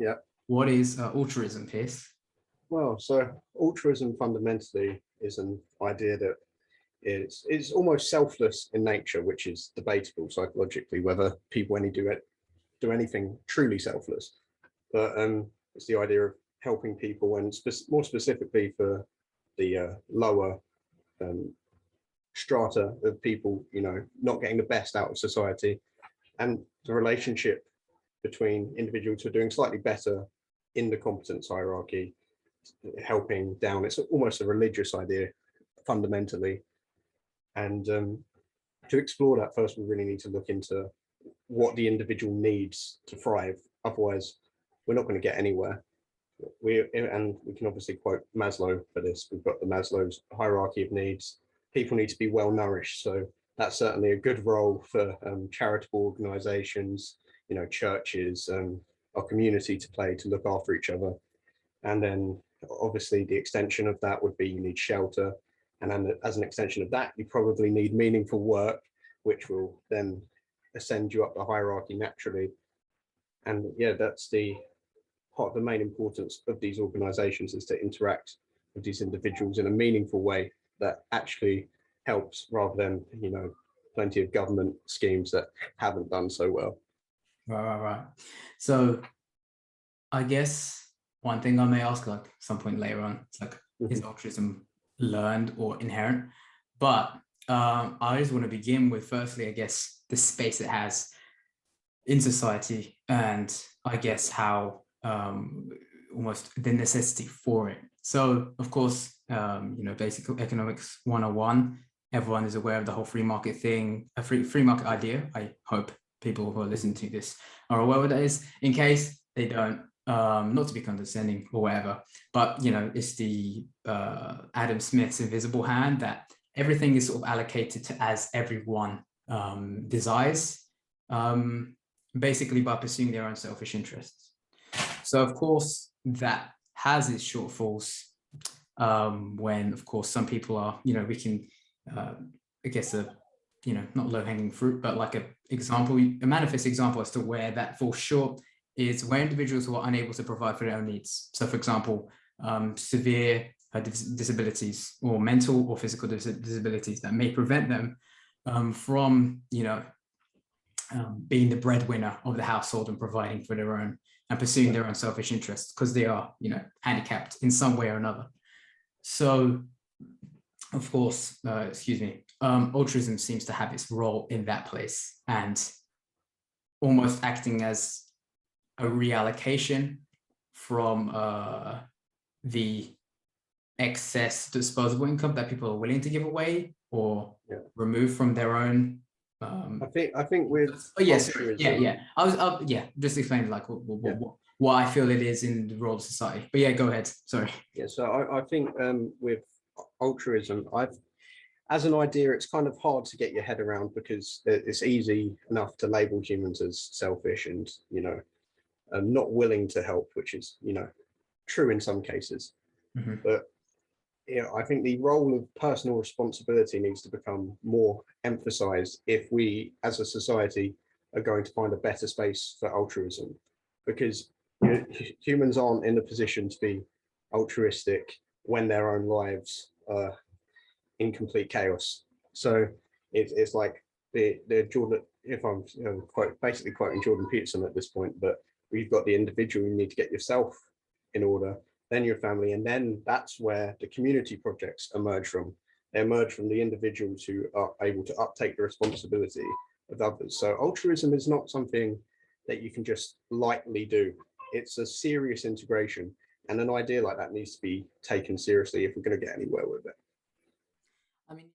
Yeah. What is altruism, Pierce? Well, so altruism fundamentally is an idea that is almost selfless in nature, which is debatable psychologically whether people do anything truly selfless. But it's the idea of helping people, and more specifically for the lower um, strata of people, not getting the best out of society, and the relationship between individuals who are doing slightly better in the competence hierarchy, helping down. It's almost a religious idea fundamentally. And to explore that, first we really need to look into what the individual needs to thrive. Otherwise, we're not going to get anywhere. And we can obviously quote Maslow for this. We've got the Maslow's hierarchy of needs. People need to be well nourished. So that's certainly a good role for charitable organizations, churches, our community to play to look after each other. And then obviously the extension of that would be you need shelter. And then as an extension of that, you probably need meaningful work, which will then ascend you up the hierarchy naturally. And yeah, that's the part of the main importance of these organizations, is to interact with these individuals in a meaningful way that actually helps, rather than, plenty of government schemes that haven't done so well. Right. So I guess one thing I may ask, like some point later on, it's like, is altruism learned or inherent? But I just want to begin with, firstly, I guess, the space it has in society, and I guess how almost the necessity for it. So, of course, basic economics 101, everyone is aware of the whole free market thing, a free market idea. I hope people who are listening to this are aware what that is. In case they don't, not to be condescending or whatever, but it's the Adam Smith's invisible hand, that everything is sort of allocated to as everyone desires, basically by pursuing their own selfish interests. So of course that has its shortfalls, when of course some people are, we can I guess not low-hanging fruit, but like a manifest example as to where that falls short is where individuals who are unable to provide for their own needs. So for example, severe disabilities or mental or physical disabilities that may prevent them from, being the breadwinner of the household and providing for their own and pursuing their own selfish interests, because they are, handicapped in some way or another. So, of course, altruism seems to have its role in that place, and almost acting as a reallocation from the excess disposable income that people are willing to give away or remove from their own. I think with altruism, I was just explaining like what I feel it is in the role of society. But yeah, go ahead. Sorry. Yeah, so I think with altruism, as an idea, it's kind of hard to get your head around, because it's easy enough to label humans as selfish and not willing to help, which is true in some cases. But I think the role of personal responsibility needs to become more emphasized if we as a society are going to find a better space for altruism, because humans aren't in a position to be altruistic when their own lives are in complete chaos. So it's like the Jordan, if I'm basically quoting Jordan Peterson at this point, but we've got the individual, you need to get yourself in order, then your family, and then that's where the community projects emerge from. They emerge from the individuals who are able to uptake the responsibility of others. So altruism is not something that you can just lightly do. It's a serious integration, and an idea like that needs to be taken seriously if we're going to get anywhere with it. I mean,